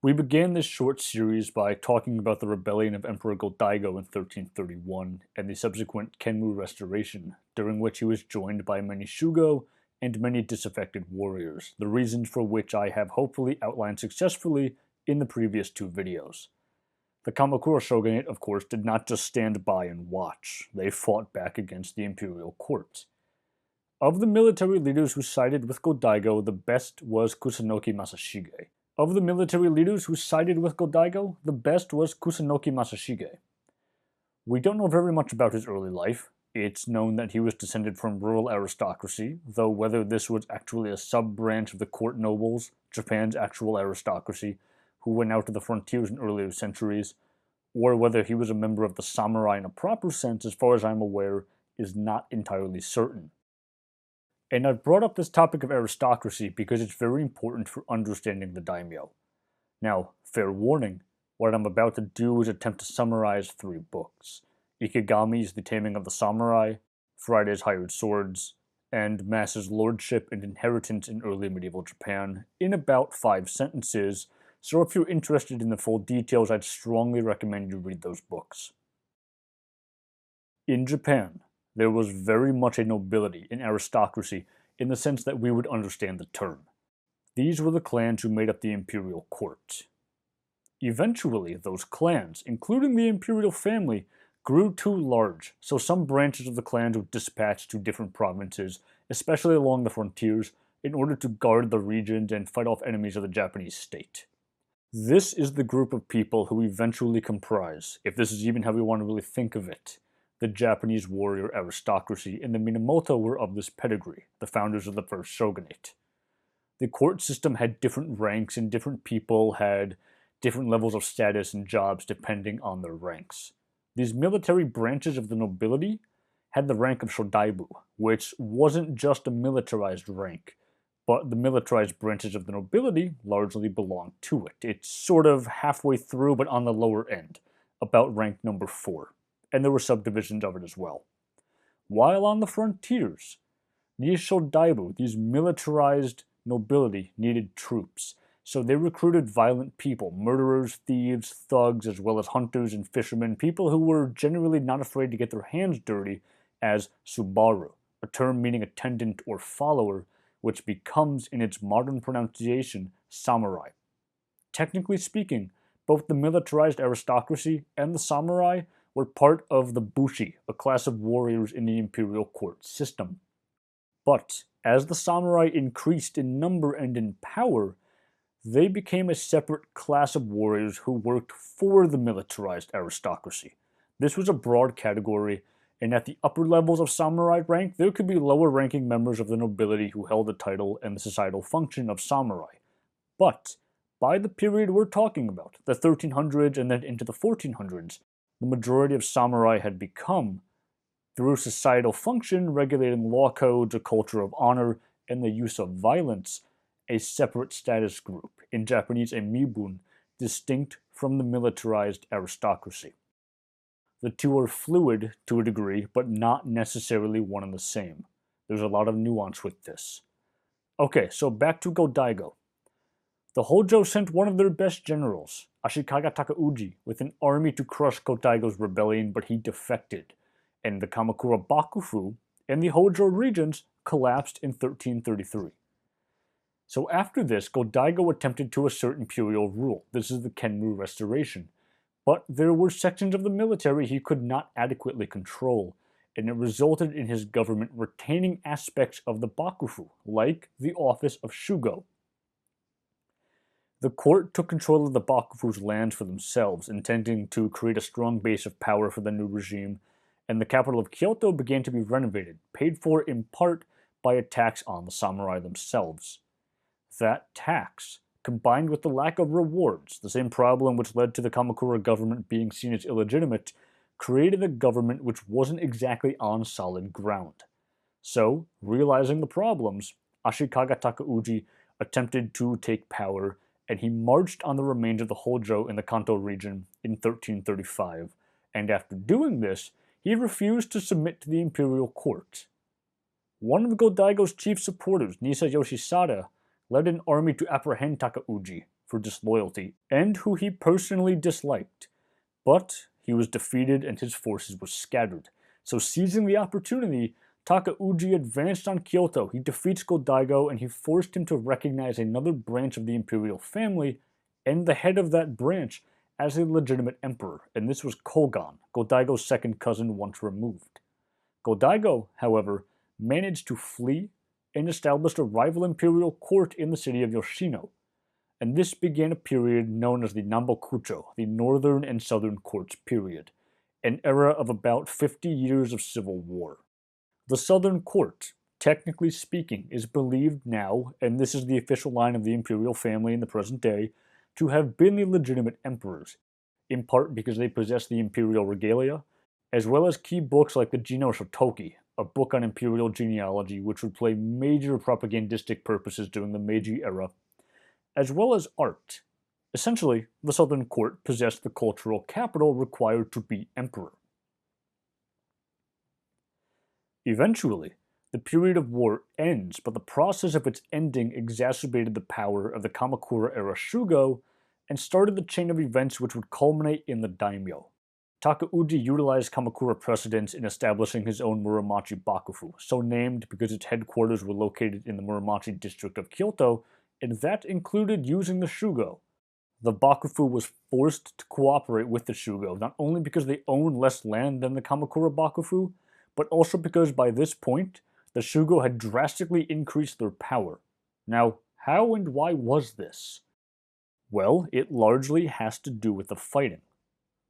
We began this short series by talking about the rebellion of Emperor Go-Daigo in 1331 and the subsequent Kenmu restoration, during which he was joined by many shugo and many disaffected warriors, the reasons for which I have hopefully outlined successfully in the previous two videos. The Kamakura shogunate, of course, did not just stand by and watch. They fought back against the imperial court. Of the military leaders who sided with Go-Daigo, the best was Kusunoki Masashige. Of the military leaders who sided with Go-Daigo, the best was Kusunoki Masashige. We don't know very much about his early life. It's known that he was descended from rural aristocracy, though whether this was actually a sub-branch of the court nobles, Japan's actual aristocracy, who went out to the frontiers in earlier centuries, or whether he was a member of the samurai in a proper sense, as far as I'm aware, is not entirely certain. And I've brought up this topic of aristocracy because it's very important for understanding the daimyo. Now, fair warning, what I'm about to do is attempt to summarize 3 books. Ikigami's The Taming of the Samurai, Friday's Hired Swords, and Mass's Lordship and Inheritance in Early Medieval Japan in about 5 sentences, so if you're interested in the full details, I'd strongly recommend you read those books. In Japan, there was very much a nobility, an aristocracy, in the sense that we would understand the term. These were the clans who made up the imperial court. Eventually, those clans, including the imperial family, grew too large, so some branches of the clans were dispatched to different provinces, especially along the frontiers, in order to guard the regions and fight off enemies of the Japanese state. This is the group of people who eventually comprise, if this is even how we want to really think of it, the Japanese warrior aristocracy, and the Minamoto were of this pedigree, the founders of the first shogunate. The court system had different ranks, and different people had different levels of status and jobs depending on their ranks. These military branches of the nobility had the rank of shodaibu, which wasn't just a militarized rank, but the militarized branches of the nobility largely belonged to it. It's sort of halfway through, but on the lower end, about rank number 4. And there were subdivisions of it as well. While on the frontiers, these shodaibu, these militarized nobility, needed troops, so they recruited violent people, murderers, thieves, thugs, as well as hunters and fishermen, people who were generally not afraid to get their hands dirty, as subaru, a term meaning attendant or follower, which becomes, in its modern pronunciation, samurai. Technically speaking, both the militarized aristocracy and the samurai were part of the bushi, a class of warriors in the imperial court system. But as the samurai increased in number and in power, they became a separate class of warriors who worked for the militarized aristocracy. This was a broad category, and at the upper levels of samurai rank, there could be lower-ranking members of the nobility who held the title and the societal function of samurai. But by the period we're talking about, the 1300s and then into the 1400s, the majority of samurai had become, through societal function regulating law codes, a culture of honor, and the use of violence, a separate status group, in Japanese a mibun, distinct from the militarized aristocracy. The two are fluid to a degree, but not necessarily one and the same. There's a lot of nuance with this. Okay, so back to Go-Daigo. The Hojo sent one of their best generals, Ashikaga Takauji, with an army to crush Go-Daigo's rebellion, but he defected, and the Kamakura Bakufu and the Hojo regions collapsed in 1333. So after this, Go-Daigo attempted to assert imperial rule. This is the Kenmu restoration. But there were sections of the military he could not adequately control, and it resulted in his government retaining aspects of the Bakufu, like the office of shugo. The court took control of the Bakufu's lands for themselves, intending to create a strong base of power for the new regime, and the capital of Kyoto began to be renovated, paid for in part by a tax on the samurai themselves. That tax, combined with the lack of rewards, the same problem which led to the Kamakura government being seen as illegitimate, created a government which wasn't exactly on solid ground. So, realizing the problems, Ashikaga Takauji attempted to take power, and he marched on the remains of the Hojo in the Kanto region in 1335, and after doing this, he refused to submit to the imperial court. One of Go-Daigo's chief supporters, Nisa Yoshisada, led an army to apprehend Takauji, for disloyalty and who he personally disliked. But he was defeated and his forces were scattered. So seizing the opportunity, Takauji advanced on Kyoto. He defeats Go-Daigo and he forced him to recognize another branch of the imperial family and the head of that branch as a legitimate emperor, and this was Kogon, Go-Daigo's second cousin once removed. Go-Daigo, however, managed to flee and established a rival imperial court in the city of Yoshino, and this began a period known as the Nambokucho, the Northern and Southern Courts period, an era of about 50 years of civil war. The Southern Court, technically speaking, is believed now, and this is the official line of the imperial family in the present day, to have been the legitimate emperors, in part because they possessed the imperial regalia, as well as key books like the Jino Shotoki, a book on imperial genealogy which would play major propagandistic purposes during the Meiji era, as well as art. Essentially, the Southern Court possessed the cultural capital required to be emperor. Eventually, the period of war ends, but the process of its ending exacerbated the power of the Kamakura-era shugo and started the chain of events which would culminate in the Daimyo. Takauji utilized Kamakura precedents in establishing his own Muromachi Bakufu, so named because its headquarters were located in the Muromachi district of Kyoto, and that included using the shugo. The Bakufu was forced to cooperate with the shugo, not only because they owned less land than the Kamakura Bakufu, but also because by this point, the shugo had drastically increased their power. Now, how and why was this? Well, it largely has to do with the fighting.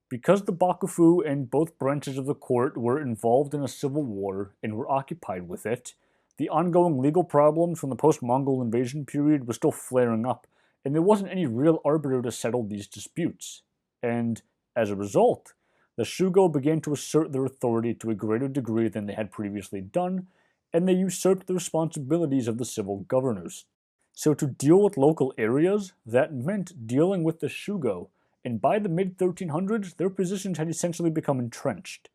Because the Bakufu and both branches of the court were involved in a civil war and were occupied with it, the ongoing legal problems from the post-Mongol invasion period were still flaring up, and there wasn't any real arbiter to settle these disputes. And, as a result, the shugo began to assert their authority to a greater degree than they had previously done, and they usurped the responsibilities of the civil governors. So to deal with local areas, that meant dealing with the shugo, and by the mid-1300s, their positions had essentially become entrenched.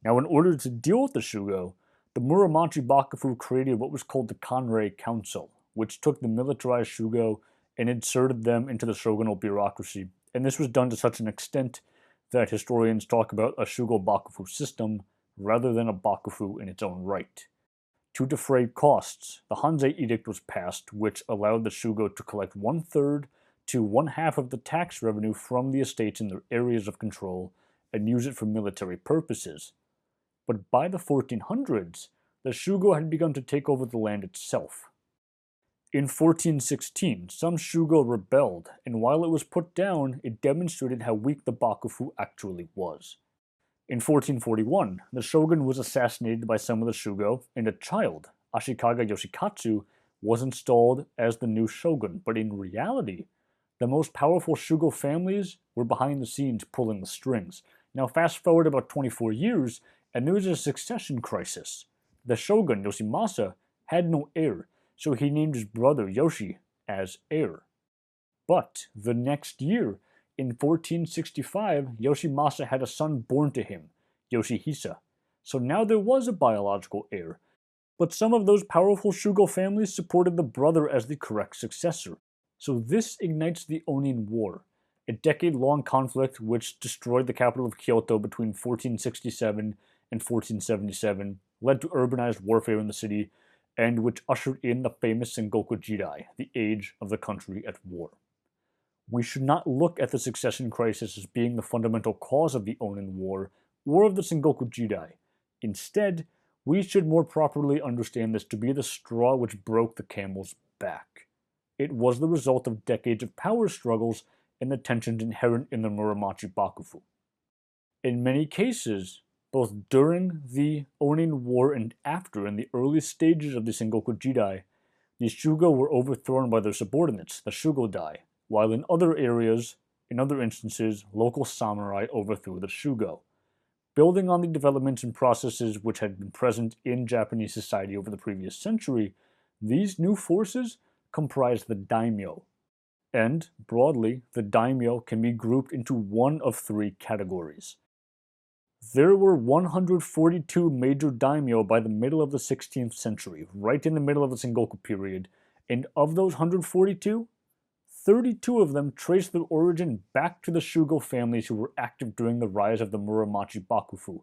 Now, in order to deal with the shugo, the Muromachi Bakufu created what was called the Kanrei Council, which took the militarized shugo and inserted them into the shogunal bureaucracy, and this was done to such an extent that historians talk about a shugo Bakufu system rather than a Bakufu in its own right. To defray costs, the Hanzei Edict was passed, which allowed the shugo to collect 1/3 to 1/2 of the tax revenue from the estates in their areas of control and use it for military purposes. But by the 1400s, the shugo had begun to take over the land itself. In 1416, some shugo rebelled, and while it was put down, it demonstrated how weak the Bakufu actually was. In 1441, the shogun was assassinated by some of the shugo, and a child, Ashikaga Yoshikatsu, was installed as the new shogun, but in reality, the most powerful shugo families were behind the scenes pulling the strings. Now fast forward about 24 years, and there was a succession crisis. The shogun, Yoshimasa, had no heir, so he named his brother Yoshi as heir. But the next year, in 1465, Yoshimasa had a son born to him, Yoshihisa. So now there was a biological heir, but some of those powerful shugo families supported the brother as the correct successor. So this ignites the Onin War, a decade-long conflict which destroyed the capital of Kyoto between 1467 and 1477, led to urbanized warfare in the city, and which ushered in the famous Sengoku Jidai, the age of the country at war. We should not look at the succession crisis as being the fundamental cause of the Onin War or of the Sengoku Jidai. Instead, we should more properly understand this to be the straw which broke the camel's back. It was the result of decades of power struggles and the tensions inherent in the Muromachi Bakufu. In many cases, both during the Onin War and after, in the early stages of the Sengoku Jidai, the shugo were overthrown by their subordinates, the shugodai, while in other areas, in other instances, local samurai overthrew the shugo. Building on the developments and processes which had been present in Japanese society over the previous century, these new forces comprised the daimyo. And, broadly, the daimyo can be grouped into one of three categories. There were 142 major daimyo by the middle of the 16th century, right in the middle of the Sengoku period, and of those 142, 32 of them trace their origin back to the Shugo families who were active during the rise of the Muromachi Bakufu.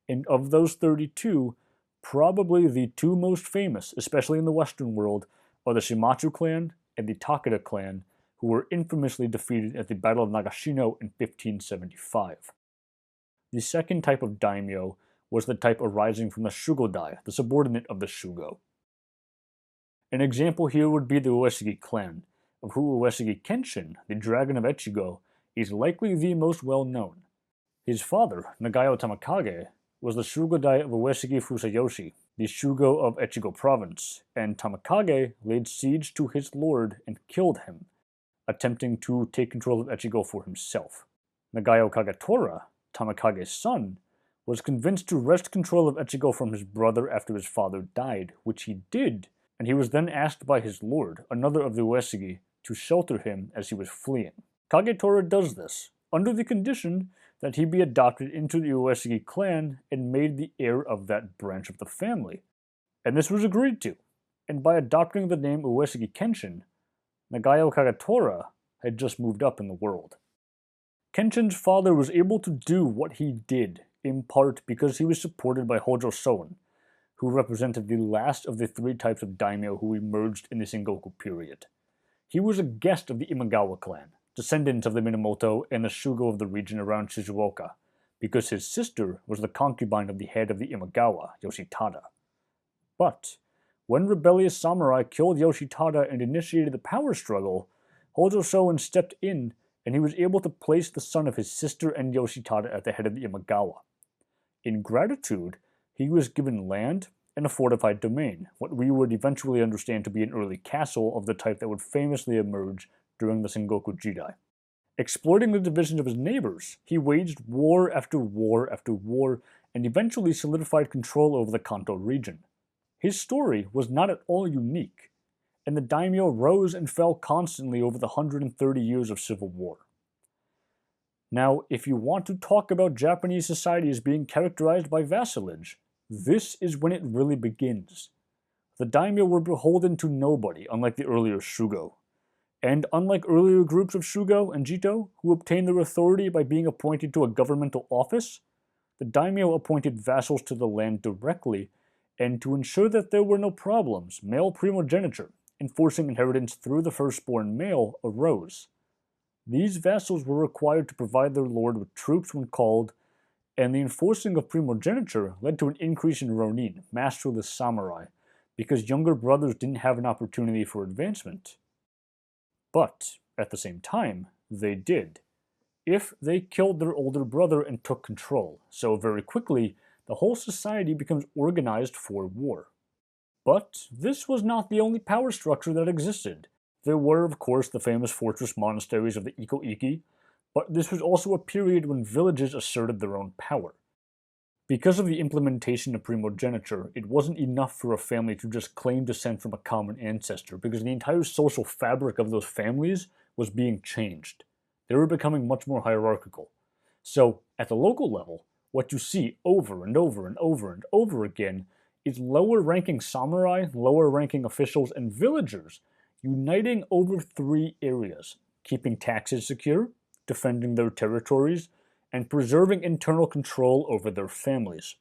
And of those 32, probably the two most famous, especially in the Western world, are the Shimachu clan and the Takeda clan, who were infamously defeated at the Battle of Nagashino in 1575. The second type of daimyo was the type arising from the Shugodai, the subordinate of the Shugo. An example here would be the Uesugi clan, of who Uesugi Kenshin, the Dragon of Echigo, is likely the most well known. His father, Nagayo Tamakage, was the Shugodai of Uesugi Fusayoshi, the Shugo of Echigo province, and Tamakage laid siege to his lord and killed him, attempting to take control of Echigo for himself. Nagayo Kagetora, Tamakage's son, was convinced to wrest control of Echigo from his brother after his father died, which he did, and he was then asked by his lord, another of the Uesugi, to shelter him as he was fleeing. Kagetora does this, under the condition that he be adopted into the Uesugi clan and made the heir of that branch of the family. And this was agreed to, and by adopting the name Uesugi Kenshin, Nagayo Kagetora had just moved up in the world. Kenshin's father was able to do what he did, in part because he was supported by Hojo Soin, who represented the last of the three types of daimyo who emerged in the Sengoku period. He was a guest of the Imagawa clan, descendants of the Minamoto and the Shugo of the region around Shizuoka, because his sister was the concubine of the head of the Imagawa, Yoshitada. But when rebellious samurai killed Yoshitada and initiated the power struggle, Hojo Soin stepped in and he was able to place the son of his sister and Yoshitada at the head of the Imagawa. In gratitude, he was given land and a fortified domain, what we would eventually understand to be an early castle of the type that would famously emerge during the Sengoku Jidai. Exploiting the divisions of his neighbors, he waged war after war after war and eventually solidified control over the Kanto region. His story was not at all unique, and the daimyo rose and fell constantly over the 130 years of civil war. Now, if you want to talk about Japanese society as being characterized by vassalage, this is when it really begins. The daimyo were beholden to nobody, unlike the earlier shugo. And unlike earlier groups of shugo and jito, who obtained their authority by being appointed to a governmental office, the daimyo appointed vassals to the land directly, and to ensure that there were no problems, male primogeniture, enforcing inheritance through the firstborn male, arose. These vassals were required to provide their lord with troops when called, and the enforcing of primogeniture led to an increase in ronin, masterless samurai, because younger brothers didn't have an opportunity for advancement. But, at the same time, they did, if they killed their older brother and took control, so very quickly, the whole society becomes organized for war. But this was not the only power structure that existed. There were, of course, the famous fortress monasteries of the Iko-Iki, but this was also a period when villages asserted their own power. Because of the implementation of primogeniture, it wasn't enough for a family to just claim descent from a common ancestor, because the entire social fabric of those families was being changed. They were becoming much more hierarchical. So, at the local level, what you see over and over and over and over again is lower-ranking samurai, lower-ranking officials, and villagers uniting over three areas: keeping taxes secure, defending their territories, and preserving internal control over their families.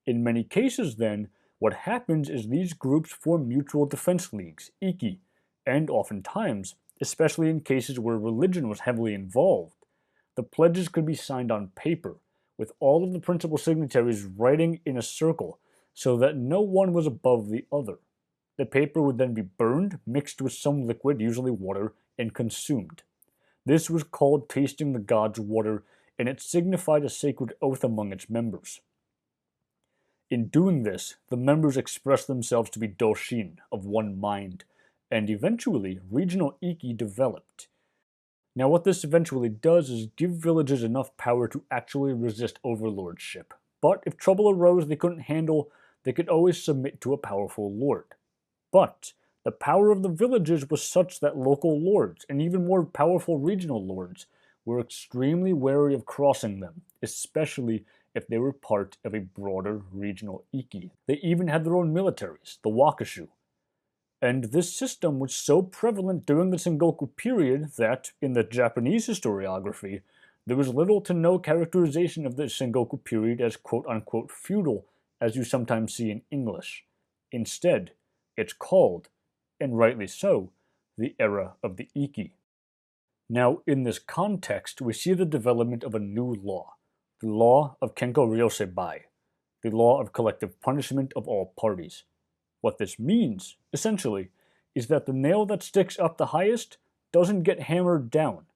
In many cases, then, what happens is these groups form mutual defense leagues, iki, and oftentimes, especially in cases where religion was heavily involved, the pledges could be signed on paper, with all of the principal signatories writing in a circle so that no one was above the other. The paper would then be burned, mixed with some liquid, usually water, and consumed. This was called tasting the gods' water, and it signified a sacred oath among its members. In doing this, the members expressed themselves to be doshin, of one mind, and eventually regional iki developed. Now what this eventually does is give villages enough power to actually resist overlordship, but if trouble arose they couldn't handle, they could always submit to a powerful lord. But the power of the villages was such that local lords, and even more powerful regional lords, were extremely wary of crossing them, especially if they were part of a broader regional iki. They even had their own militaries, the wakashu. And this system was so prevalent during the Sengoku period that, in the Japanese historiography, there was little to no characterization of the Sengoku period as quote-unquote feudal, as you sometimes see in English. Instead, it's called, and rightly so, the era of the Ikki. Now, in this context, we see the development of a new law, the law of Kenko Ryoseibai, the law of collective punishment of all parties. What this means, essentially, is that the nail that sticks up the highest doesn't get hammered down.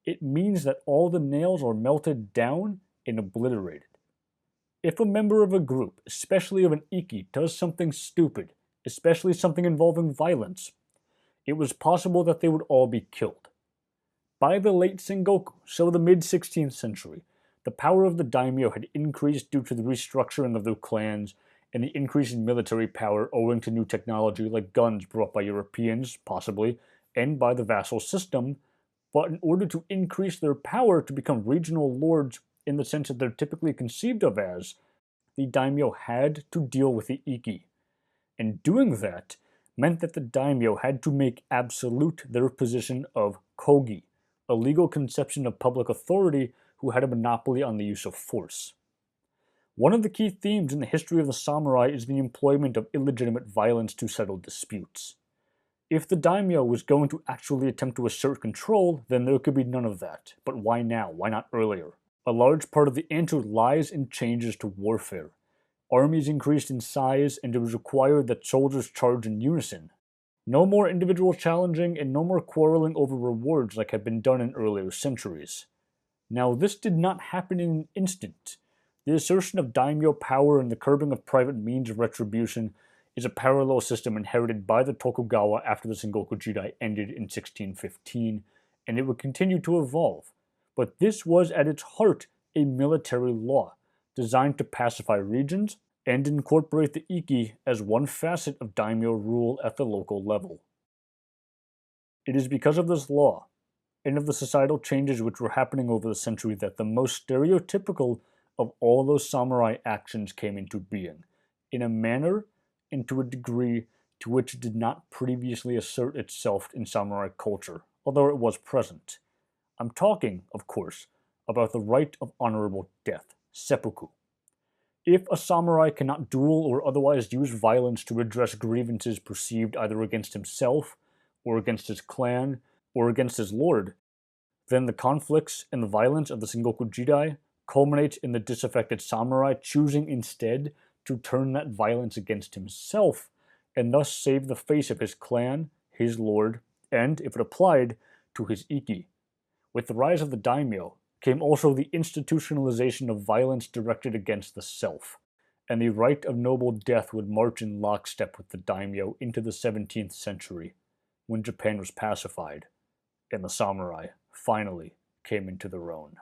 It means that all the nails are melted down and obliterated. If a member of a group, especially of an Ikki, does something stupid, especially something involving violence, it was possible that they would all be killed. By the late Sengoku, so the mid-16th century, the power of the daimyo had increased due to the restructuring of their clans and the increase in military power owing to new technology like guns brought by Europeans, possibly, and by the vassal system, but in order to increase their power to become regional lords in the sense that they're typically conceived of as, the daimyo had to deal with the Ikki. And doing that meant that the daimyo had to make absolute their position of kogi, a legal conception of public authority who had a monopoly on the use of force. One of the key themes in the history of the samurai is the employment of illegitimate violence to settle disputes. If the daimyo was going to actually attempt to assert control, then there could be none of that. But why now? Why not earlier? A large part of the answer lies in changes to warfare. Armies increased in size, and it was required that soldiers charge in unison. No more individual challenging and no more quarreling over rewards like had been done in earlier centuries. Now, this did not happen in an instant. The assertion of daimyo power and the curbing of private means of retribution is a parallel system inherited by the Tokugawa after the Sengoku Jidai ended in 1615, and it would continue to evolve. But this was at its heart a military law, designed to pacify regions and incorporate the Ikki as one facet of daimyo rule at the local level. It is because of this law, and of the societal changes which were happening over the century, that the most stereotypical of all those samurai actions came into being, in a manner and to a degree to which it did not previously assert itself in samurai culture, although it was present. I'm talking, of course, about the right of honorable death, seppuku. If a samurai cannot duel or otherwise use violence to redress grievances perceived either against himself, or against his clan, or against his lord, then the conflicts and the violence of the Sengoku Jidai culminates in the disaffected samurai choosing instead to turn that violence against himself, and thus save the face of his clan, his lord, and, if it applied, to his Ikki. With the rise of the daimyo came also the institutionalization of violence directed against the self, and the right of noble death would march in lockstep with the daimyo into the 17th century, when Japan was pacified, and the samurai finally came into their own.